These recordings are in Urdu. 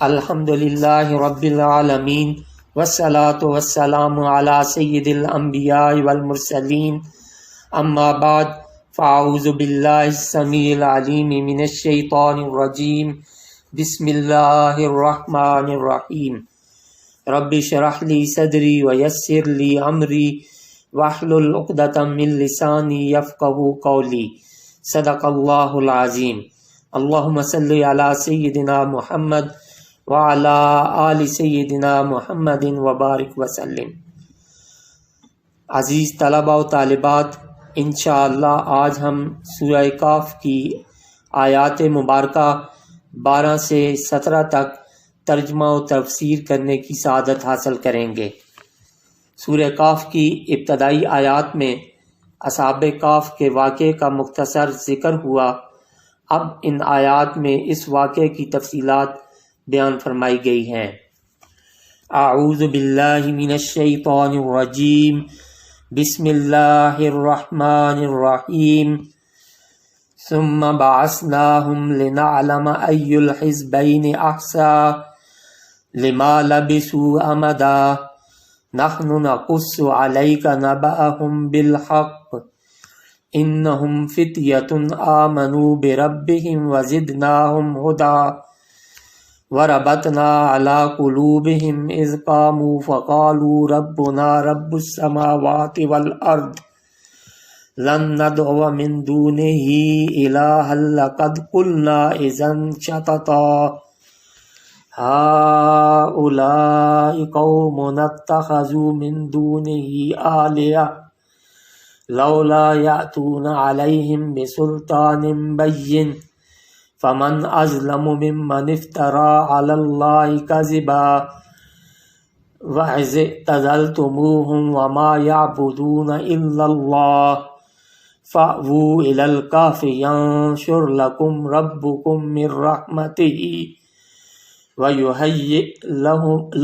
الحمدللہ رب العالمین والصلاة والسلام علی سید الانبیاء والمرسلین اما بعد فاعوذ باللہ السمیع العلیم من الشیطان الرجیم بسم اللہ الرحمن الرحیم رب اشرح لی صدری ویسر لی امری واحلل عقدۃ من لسانی یفقہوا قولی صدق اللہ العظیم اللہم صلی علی سیدنا محمد وعلی آل سیدنا محمد وبارک وسلم۔ عزیز طلباء و طالبات، انشاءاللہ آج ہم سورہ کاف کی آیات مبارکہ 12 سے 17 تک ترجمہ و تفسیر کرنے کی سعادت حاصل کریں گے۔ سورہ کاف کی ابتدائی آیات میں اصحاب کاف کے واقعے کا مختصر ذکر ہوا۔ اب ان آیات میں اس واقعے کی تفصیلات بیان فرمائی گئی ہیں۔ اعوذ باللہ من الشیطان الرجیم بسم اللہ الرحمن الرحیم ثم بعثناہم لنعلم ای الحزبین احصی لما لبثوا امدا نحن نقص علیک نبأہم بالحق انہم فتیۃ آمنوا بربہم وزدناہم ہدی وربطنا علی قلوبہم اذ قاموا فقالوا ربنا رب السماوات والارض لن ندعو من دونہ الہا لقد قلنا اذا شططا ہؤلاء قوم اتخذوا من دونہ آلہۃ لولا یأتون علیہم بسلطان بین فمن اظلم ممن افترى على الله كذبا وإذ اعتزلتموهم وما يعبدون إلا الله فأووا إلى الكهف ينشر لكم ربكم من رحمته ويهيئ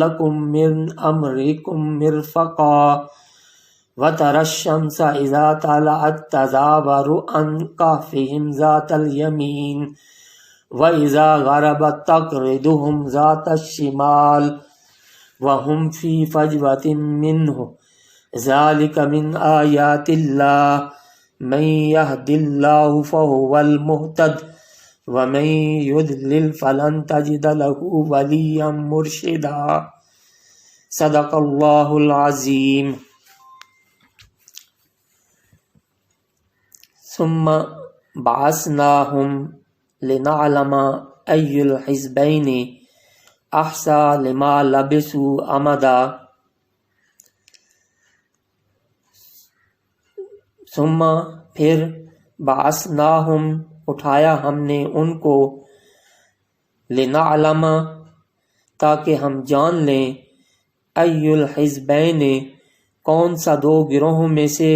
لكم من أمركم مرفقا وترى الشمس إذا طلعت تزاور عن كهفهم ذات اليمين وَإِذَا غَرَبَتْ تَقْرِضُهُمْ ذَاتَ الشِّمَالِ وَهُمْ فِي فَجْوَةٍ مِّنْهُ ذَلِكَ مِنْ آيَاتِ اللَّهِ مَن يَهْدِ اللَّهُ فَهُوَ الْمُهْتَدِ وَمَن يُضْلِلْ فَلَن تَجِدَ لَهُ وَلِيًّا مُّرْشِدًا صدق اللہ العظیم۔ ثم بعثناہم لنعلم ای الحزبین احصی لما لبثوا امدا ثم پھر بعثناہم اٹھایا ہم نے ان کو لنعلم تاکہ ہم جان لیں ای الحزبین کون سا دو گروہوں میں سے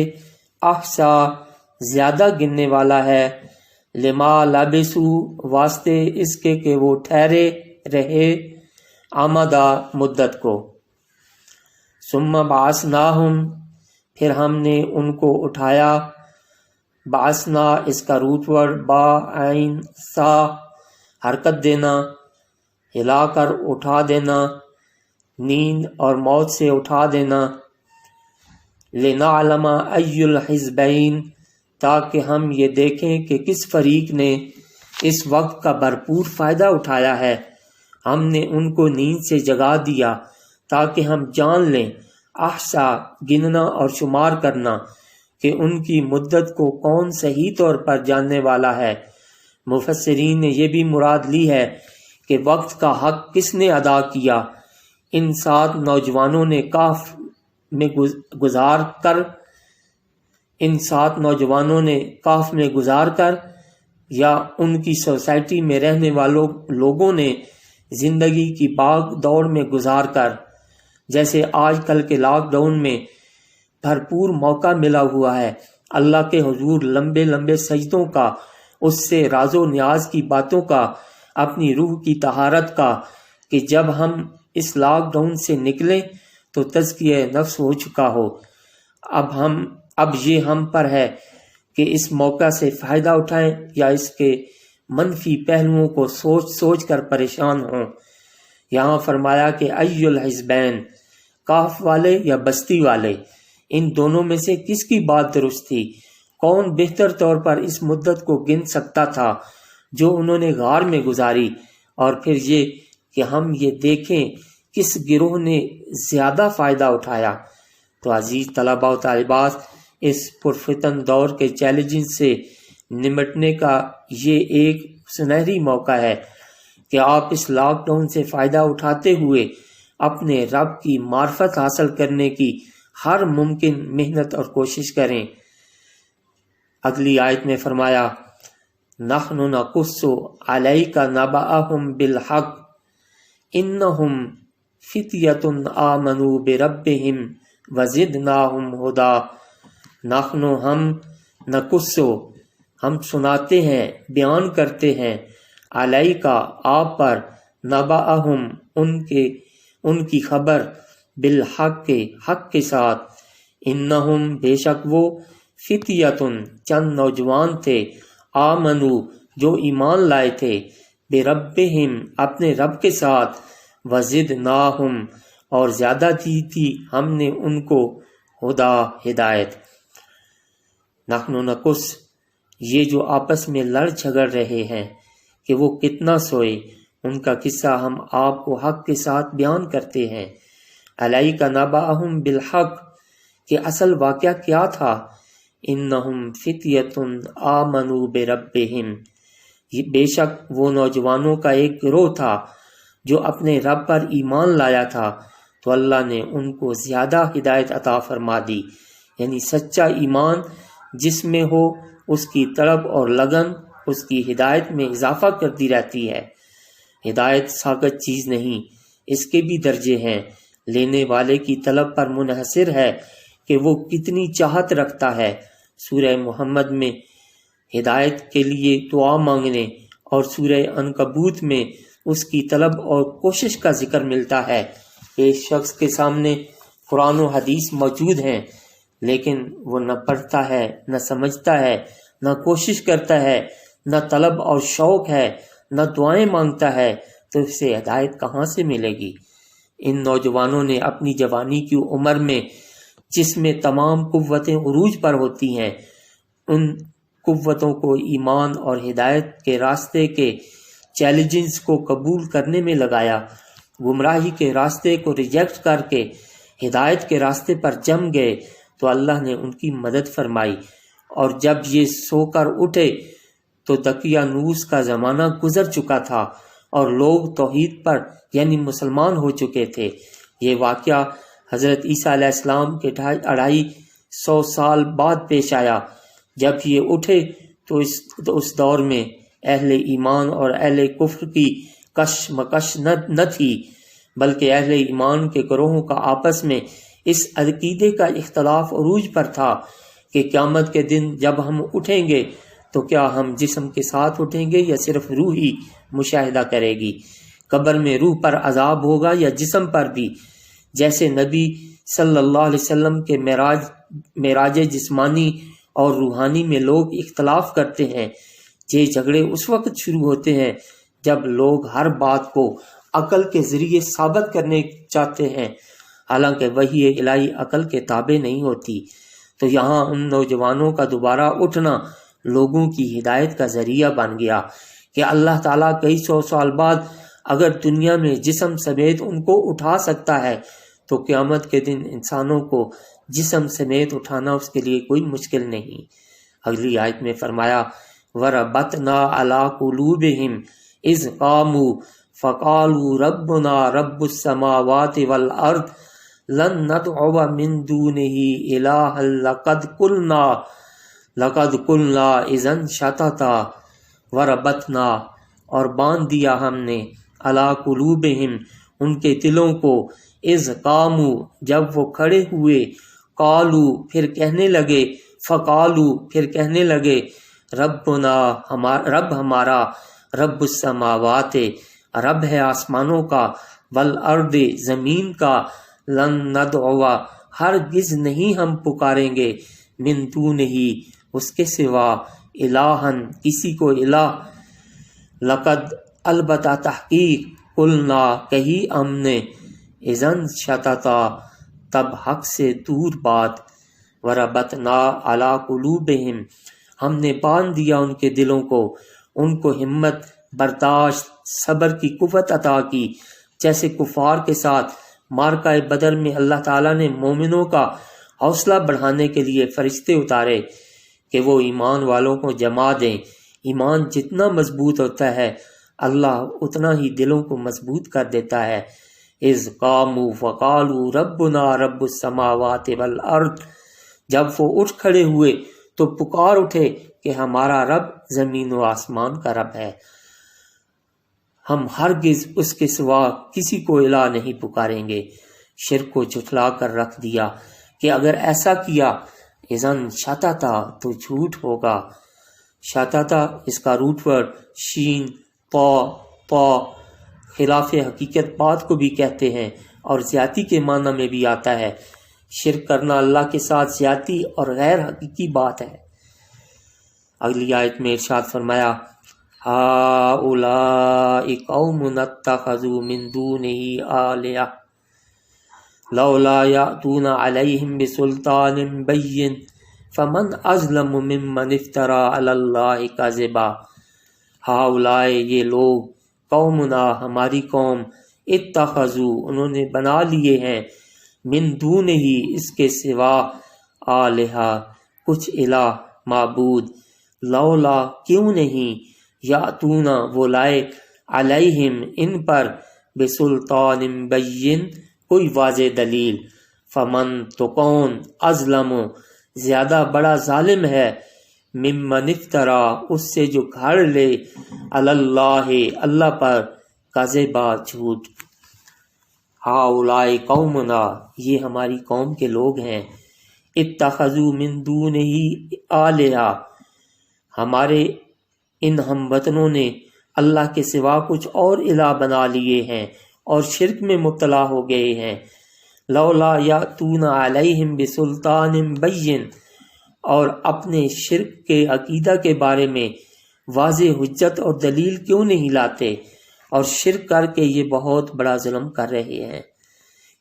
احصی زیادہ گننے والا ہے لما لبثوا واسطے اس کے کہ وہ ٹھہرے رہے آمدہ مدت کو۔ ثم بعثناہم پھر ہم نے ان کو اٹھایا۔ بعثنا اس کا روٹ ورڈ با عین سا حرکت دینا، ہلا کر اٹھا دینا، نیند اور موت سے اٹھا دینا۔ لنعلم ای الحزبین تاکہ ہم یہ دیکھیں کہ کس فریق نے اس وقت کا بھرپور فائدہ اٹھایا ہے۔ ہم نے ان کو نیند سے جگا دیا تاکہ ہم جان لیں احصا گننا اور شمار کرنا کہ ان کی مدت کو کون صحیح طور پر جاننے والا ہے۔ مفسرین نے یہ بھی مراد لی ہے کہ وقت کا حق کس نے ادا کیا۔ ان 7 نوجوانوں نے کاف میں گزار کر یا ان کی سوسائٹی میں رہنے والوں لوگوں نے زندگی کی باغ دوڑ میں گزار کر، جیسے آج کل کے لاک ڈاؤن میں بھرپور موقع ملا ہوا ہے اللہ کے حضور لمبے لمبے سجدوں کا، اس سے راز و نیاز کی باتوں کا، اپنی روح کی طہارت کا، کہ جب ہم اس لاک ڈاؤن سے نکلیں تو تزکیہ نفس ہو چکا ہو۔ اب یہ ہم پر ہے کہ اس موقع سے فائدہ اٹھائیں یا اس کے منفی پہلوؤں کو سوچ کر پریشان ہوں۔ یہاں فرمایا کہ ای الحزبین، کاف والے یا بستی والے، ان دونوں میں سے کس کی بات درست تھی؟ کون بہتر طور پر اس مدت کو گن سکتا تھا جو انہوں نے غار میں گزاری؟ اور پھر یہ کہ ہم یہ دیکھیں کس گروہ نے زیادہ فائدہ اٹھایا۔ تو عزیز طلباء و طالبات، اس پرفتن دور کے چیلنج سے نمٹنے کا یہ ایک سنہری موقع ہے کہ آپ اس لاک ڈاؤن سے فائدہ اٹھاتے ہوئے اپنے رب کی معرفت حاصل کرنے کی ہر ممکن محنت اور کوشش کریں۔ اگلی آیت میں فرمایا نحن نقص علیک نبأہم بالحق انہم فتیۃ آمنوا بربہم وزدناہم ہدی۔ نحن ہم، نقص ہم سناتے ہیں، بیان کرتے ہیں، علیکا آپ پر، نبأہم ان کی خبر، بالحق کے حق کے ساتھ، انہم بے شک وہ، فتیتن چند نوجوان تھے، آمنو جو ایمان لائے تھے، بربہم اپنے رب کے ساتھ، وزدناہم اور زیادہ دی تھی ہم نے ان کو، ہدا ہدایت۔ نحن نقص، یہ جو آپس میں لڑ جھگڑ رہے ہیں کہ وہ کتنا سوئے، ان کا قصہ ہم آپ کو حق کے ساتھ بیان کرتے ہیں۔ علیک نبأہم بالحق، کہ اصل واقعہ کیا تھا؟ انہم فتیۃ آمنوا بربہم، بے شک وہ نوجوانوں کا ایک گروہ تھا جو اپنے رب پر ایمان لایا تھا، تو اللہ نے ان کو زیادہ ہدایت عطا فرما دی۔ یعنی سچا ایمان جس میں ہو اس کی طلب اور لگن اس کی ہدایت میں اضافہ کرتی رہتی ہے۔ ہدایت ساقط چیز نہیں، اس کے بھی درجے ہیں، لینے والے کی طلب پر منحصر ہے کہ وہ کتنی چاہت رکھتا ہے۔ سورہ محمد میں ہدایت کے لیے دعا مانگنے اور سورہ عنکبوت میں اس کی طلب اور کوشش کا ذکر ملتا ہے۔ ایک شخص کے سامنے قرآن و حدیث موجود ہیں لیکن وہ نہ پڑھتا ہے، نہ سمجھتا ہے، نہ کوشش کرتا ہے، نہ طلب اور شوق ہے، نہ دعائیں مانگتا ہے، تو اسے ہدایت کہاں سے ملے گی؟ ان نوجوانوں نے اپنی جوانی کی عمر میں جس میں تمام قوتیں عروج پر ہوتی ہیں، ان قوتوں کو ایمان اور ہدایت کے راستے کے چیلنجز کو قبول کرنے میں لگایا، گمراہی کے راستے کو ریجیکٹ کر کے ہدایت کے راستے پر جم گئے، تو اللہ نے ان کی مدد فرمائی۔ اور جب یہ سو کر اٹھے تو دقیانوس کا زمانہ گزر چکا تھا اور لوگ توحید پر یعنی مسلمان ہو چکے تھے۔ یہ واقعہ حضرت عیسیٰ علیہ السلام کے 250 سال بعد پیش آیا۔ جب یہ اٹھے تو اس دور میں اہل ایمان اور اہل کفر کی کشمکش نہ تھی، بلکہ اہل ایمان کے گروہوں کا آپس میں اس عقیدے کا اختلاف عروج پر تھا کہ قیامت کے دن جب ہم اٹھیں گے تو کیا ہم جسم کے ساتھ اٹھیں گے یا صرف روح ہی مشاہدہ کرے گی؟ قبر میں روح پر عذاب ہوگا یا جسم پر بھی؟ جیسے نبی صلی اللہ علیہ وسلم کے معراج جسمانی اور روحانی میں لوگ اختلاف کرتے ہیں، یہ جھگڑے اس وقت شروع ہوتے ہیں جب لوگ ہر بات کو عقل کے ذریعے ثابت کرنے چاہتے ہیں، حالانکہ وحی الہی عقل کے تابع نہیں ہوتی۔ تو یہاں ان نوجوانوں کا دوبارہ اٹھنا لوگوں کی ہدایت کا ذریعہ بن گیا کہ اللہ تعالیٰ کئی سو سال بعد اگر دنیا میں جسم سمیت ان کو اٹھا سکتا ہے تو قیامت کے دن انسانوں کو جسم سمیت اٹھانا اس کے لیے کوئی مشکل نہیں۔ اگلی آیت میں فرمایا وَرَبَطْنَا عَلَىٰ قُلُوبِهِمْ إِذْ قَامُوا فَقَالُوا رَبُّنَا رَبُّ السَّمَاوَاتِ وَالْأَرْضِ لَن نَّدْعُوَ مِن دُونِهِ إِلَٰهًا لَقَدْ قُلْنَا إِذًا شَطَطًا وَرَبَطْنَا اور باندھ دیا ہم نے عَلَىٰ قُلُوبِهِمْ ان کے دلوں کو، اذ قاموا جب وہ کھڑے ہوئے، قالوا پھر کہنے لگے، فقالوا پھر کہنے لگے، ربنا رب ہمارا، رب السماوات رب ہے آسمانوں کا، والارض زمین کا، لن ندعو ہرگز نہیں ہم پکاریں گے، من دونہ اس کے سوا، الہن کسی کو الہ، لقد البتہ تحقیق، قلنا کہی ہم نے، اذن شتتا تب حق سے دور بات، وربطنا علی قلوبہم ہم نے باندھ دیا ان کے دلوں کو، ان کو ہمت، برداشت، صبر کی قوت عطا کی، جیسے کفار کے ساتھ مارکہ بدر میں اللہ تعالیٰ نے مومنوں کا حوصلہ بڑھانے کے لیے فرشتے اتارے کہ وہ ایمان والوں کو جما دیں۔ ایمان جتنا مضبوط ہوتا ہے اللہ اتنا ہی دلوں کو مضبوط کر دیتا ہے۔ اذ قاموا فقالوا ربنا رب السماوات والارض جب وہ اٹھ کھڑے ہوئے تو پکار اٹھے کہ ہمارا رب زمین و آسمان کا رب ہے، ہم ہرگز اس کے سوا کسی کو الہ نہیں پکاریں گے۔ شرک کو جھٹلا کر رکھ دیا کہ اگر ایسا کیا اذن شتتا تو جھوٹ ہوگا۔ شتتا اس کا روٹ ورڈ شین پا خلاف حقیقت بات کو بھی کہتے ہیں اور زیادتی کے معنی میں بھی آتا ہے۔ شرک کرنا اللہ کے ساتھ زیادتی اور غیر حقیقی بات ہے۔ اگلی آیت میں ارشاد فرمایا ہؤلاء قوم اتخذوا من دونه آلہۃ لولا یأتون علیہم بسلطان بین فمن اظلم ممن افتری علی اللہ کذبا۔ ہؤلاء یہ لوگ، قومنا ہماری قوم، اتخذوا انہوں نے بنا لیے ہیں، من دونہ اس کے سوا، آلہہ کچھ الہ معبود، لولا کیوں نہیں، یاتون وہ لائے، علیہم ان پر، بسلطان بین کوئی واضح دلیل، فمن تو کون، اظلم زیادہ بڑا ظالم ہے، ممن افترا اس سے جو گھڑ لے، علی اللہ اللہ پر، کذبا جھوٹ۔ ہؤلاء قومنا یہ ہماری قوم کے لوگ ہیں، اتخذوا من دونہ آلہہ ہمارے ان ہم وطنوں نے اللہ کے سوا کچھ اور الہ بنا لیے ہیں اور شرک میں مبتلا ہو گئے ہیں۔ لولا یاتون علیہم بسلطان بین اور اپنے شرک کے عقیدہ کے بارے میں واضح حجت اور دلیل کیوں نہیں لاتے، اور شرک کر کے یہ بہت بڑا ظلم کر رہے ہیں،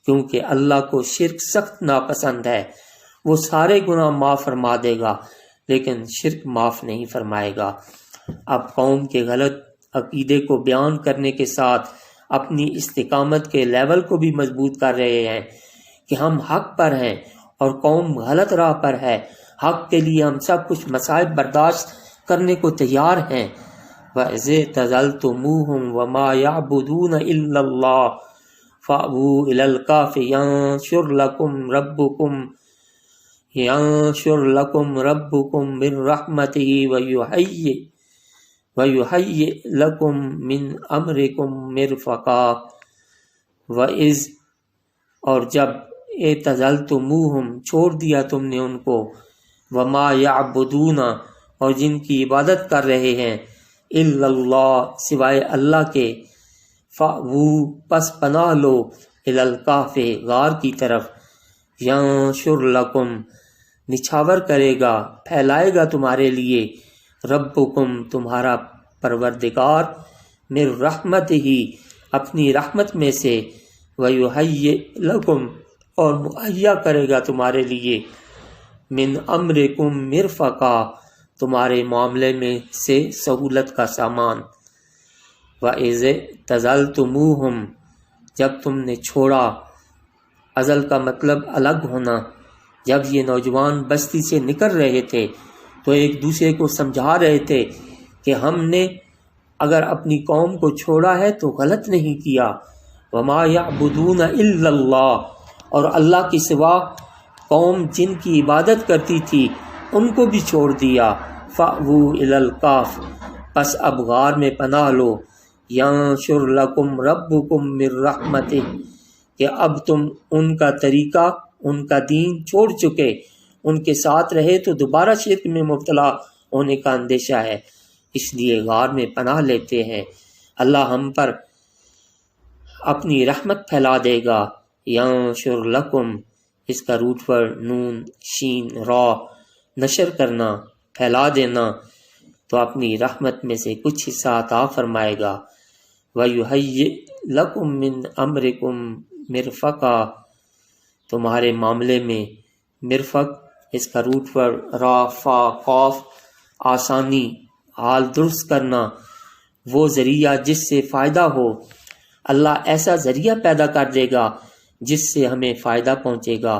کیونکہ اللہ کو شرک سخت ناپسند ہے۔ وہ سارے گناہ معاف فرما دے گا لیکن شرک معاف نہیں فرمائے گا۔ اب قوم کے غلط عقیدے کو بیان کرنے کے ساتھ اپنی استقامت کے لیول کو بھی مضبوط کر رہے ہیں کہ ہم حق پر ہیں اور قوم غلط راہ پر ہے، حق کے لیے ہم سب کچھ مصائب برداشت کرنے کو تیار ہیں۔ وَإِذِ اعْتَزَلْتُمُوهُمْ وَمَا يَعْبُدُونَ إِلَّا اللَّهَ فَأْوُوا إِلَى الْكَهْفِ يَنشُرْ لَكُمْ رَبُّكُمْ مِنْ رَحْمَتِهِ وَيُهَيِّئْ لَكُمْ مِنْ أَمْرِكُمْ مِرْفَقًا۔ وَإِذْ اور جب اعْتَزَلْتُمُوهُمْ چھوڑ دیا تم نے ان کو، وَمَا يَعْبُدُونَ اور جن کی عبادت کر رہے ہیں، إِلَّا اللَّهِ سوائے اللہ کے، فَأْوُوا پس پناہ لو، إِلَى الْكَهْفِ غار کی طرف، يَنشُرْ لَكُمْ نچھاور کرے گا، پھیلائے گا تمہارے لیے، ربکم تمہارا پروردگار، من رحمتہ اپنی رحمت میں سے، ویہیئ لکم اور مہیا کرے گا تمہارے لیے، من امرکم مرفقا تمہارے معاملے میں سے سہولت کا سامان۔ وَإِذِ اعْتَزَلْتُمُوهُمْ جب تم نے چھوڑا، ازل کا مطلب الگ ہونا، جب یہ نوجوان بستی سے نکل رہے تھے تو ایک دوسرے کو سمجھا رہے تھے کہ ہم نے اگر اپنی قوم کو چھوڑا ہے تو غلط نہیں کیا، وَمَا يَعْبُدُونَ إِلَّا اللَّهِ اور اللہ کی سوا قوم جن کی عبادت کرتی تھی ان کو بھی چھوڑ دیا، فَأْوُوا إِلَى الْكَهْفِ پس اب غار میں پناہ لو، يَنشُرْ لَكُمْ رَبُّكُمْ مِنْ رَحْمَتِهِ کہ اب تم ان کا طریقہ، ان کا دین چھوڑ چکے، ان کے ساتھ رہے تو دوبارہ شرک میں مبتلا ہونے کا اندیشہ ہے، اس لیے غار میں پناہ لیتے ہیں، اللہ ہم پر اپنی رحمت پھیلا دے گا۔ ینشر لکم اس کا روٹ ورڈ نون شین را نشر کرنا، پھیلا دینا، تو اپنی رحمت میں سے کچھ حصہ عطا فرمائے گا۔ وَيُهَيِّئْ لَكُم مِّنْ أَمْرِكُم مِّرْفَقًا، تمہارے معاملے میں مرفق، اس کا روٹ پر را فا قاف، آسانی، حال درست کرنا، وہ ذریعہ جس سے فائدہ ہو، اللہ ایسا ذریعہ پیدا کر دے گا جس سے ہمیں فائدہ پہنچے گا۔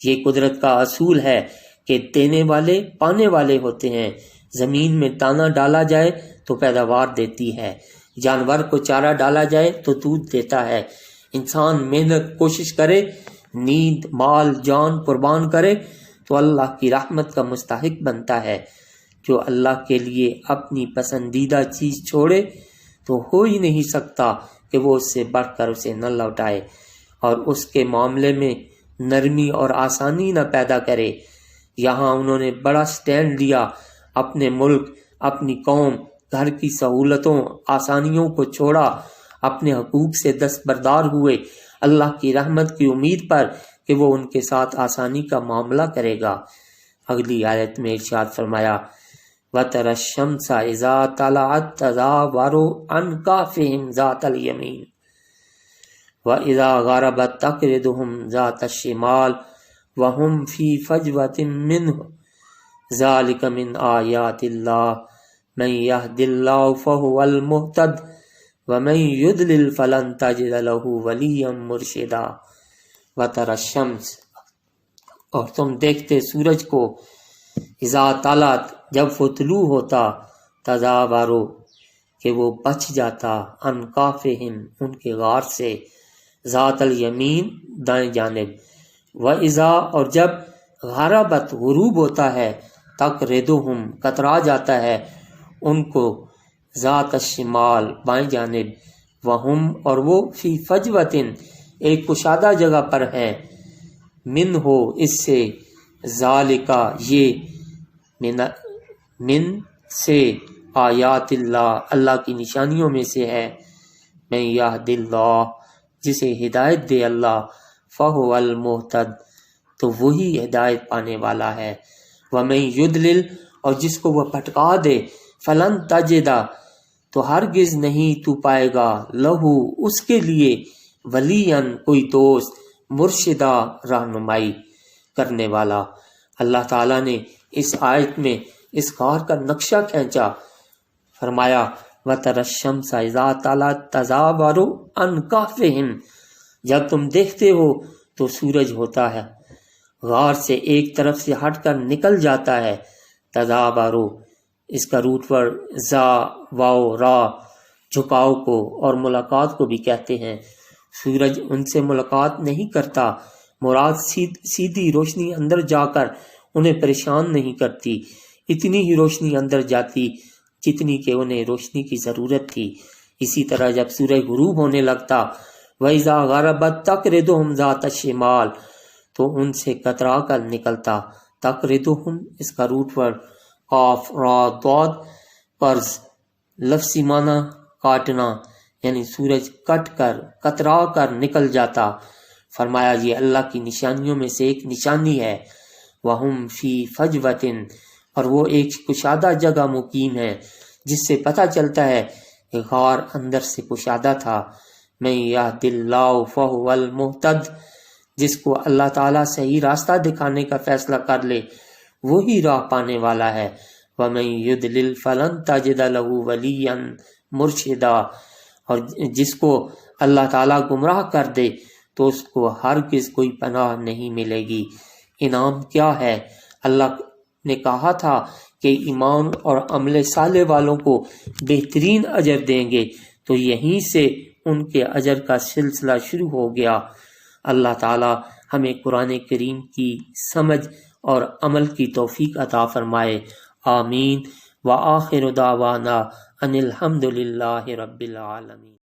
یہ قدرت کا اصول ہے کہ دینے والے پانے والے ہوتے ہیں۔ زمین میں دانہ ڈالا جائے تو پیداوار دیتی ہے، جانور کو چارہ ڈالا جائے تو دودھ دیتا ہے۔ انسان محنت کوشش کرے، نیند مال جان قربان کرے تو اللہ کی رحمت کا مستحق بنتا ہے۔ جو اللہ کے لیے اپنی پسندیدہ چیز چھوڑے تو ہو ہی نہیں سکتا کہ وہ اس سے بڑھ کر اسے نہ لوٹائے اور اس کے معاملے میں نرمی اور آسانی نہ پیدا کرے۔ یہاں انہوں نے بڑا سٹینڈ لیا، اپنے ملک، اپنی قوم، گھر کی سہولتوں آسانیوں کو چھوڑا، اپنے حقوق سے دستبردار ہوئے اللہ کی رحمت کی امید پر کہ وہ ان کے ساتھ آسانی کا معاملہ کرے گا۔ اگلی آیت میں ارشاد فرمایا وَتَرَى الشَّمْسَ إِذَا طَلَعَت تَزَاوَرُ عَنْ كَهْفِهِمْ ذَاتَ الْيَمِينِ وَإِذَا غَرَبَت تَقْرِضُهُمْ ذَاتَ الشِّمَالِ وَهُمْ فِي فَجْوَةٍ مِّنْهُ ذَلِكَ مِنْ آيَاتِ اللَّهِ مَن يَهْدِ اللَّهُ فَهُوَ الْمُهْتَدِ وَمَن يُضْلِلْ فَلَن تَجِدَ لَهُ وَلِيًّا مُرْشِدًا۔ وَتَرَى الشَّمْسَ، اور تم دیکھتے سورج کو، اذا طلعت، جب وہ طلوع ہوتا، تزاورو، کہ وہ بچ جاتا، عن کافہم، ان کے غار سے، ذات الیمین، دائیں جانب، وَإِذَا، اور جب غربت، غروب ہوتا ہے، تقرضہم، کترا جاتا ہے ان کو، ذات الشمال، بائیں جانب، وہم، اور وہ فی فجوتن، ایک کشادہ جگہ پر ہے، من ہو، اس سے، ذالکا، یہ، من سے، آیات اللہ، اللہ کی نشانیوں میں سے ہے، من یہد اللہ، جسے ہدایت دے اللہ، فہو المہتد، تو وہی ہدایت پانے والا ہے، ومن یضلل، اور جس کو وہ بھٹکا دے، فلن تجدا، تو ہرگز نہیں تو پائے گا، لہو، اس کے لیے، ولین، کوئی دوست، مرشدہ، رہنمائی کرنے والا۔ اللہ تعالیٰ نے اس آیت میں اس غار کا نقشہ کھینچا، فرمایا وَتَرَى الشَّمْسَ إِذَا طَلَعَت تَزَاوَرُ عَنْ كَهْفِهِمْ، جب تم دیکھتے ہو تو سورج ہوتا ہے، غار سے ایک طرف سے ہٹ کر نکل جاتا ہے، تزاورو، اس کا روٹ پر زا واو را، جھکاؤ کو اور ملاقات کو بھی کہتے ہیں۔ سورج ان سے ملاقات نہیں کرتا، مراد سیدھی روشنی اندر جا کر انہیں پریشان نہیں کرتی، اتنی ہی روشنی اندر جاتی جتنی کہ انہیں روشنی کی ضرورت تھی۔ اسی طرح جب سورج غروب ہونے لگتا، وَإِذَا غَرَبَت تَقْرِضُهُمْ ذَاتَ الشِّمَالِ، تو ان سے کترا کر نکلتا، تقرضہم، اس کا روٹ پر قاف را ضاد، قرض، لفظی معنی کاٹنا، یعنی سورج کٹ کر، کترا کر نکل جاتا۔ فرمایا یہ اللہ کی نشانیوں میں سے ایک نشانی ہے، وَهُمْ فِي فَجْوَةٍ، اور وہ ایک کشادہ جگہ مقیم ہے، جس سے پتہ چلتا ہے کہ غار اندر سے کشادہ تھا۔ مَن یہد اللہ فہو المہتد، جس کو اللہ تعالیٰ صحیح راستہ دکھانے کا فیصلہ کر لے وہی راہ پانے والا ہے، وَمَن یضلل فلن تجد لہ ولیا مرشدا، اور جس کو اللہ تعالیٰ گمراہ کر دے تو اس کو ہرگز کوئی پناہ نہیں ملے گی۔ انعام کیا ہے؟ اللہ نے کہا تھا کہ ایمان اور عمل صالح والوں کو بہترین اجر دیں گے، تو یہیں سے ان کے اجر کا سلسلہ شروع ہو گیا۔ اللہ تعالی ہمیں قرآن کریم کی سمجھ اور عمل کی توفیق عطا فرمائے، آمین۔ وآخر دعوانا ان الحمد للہ رب العالمین۔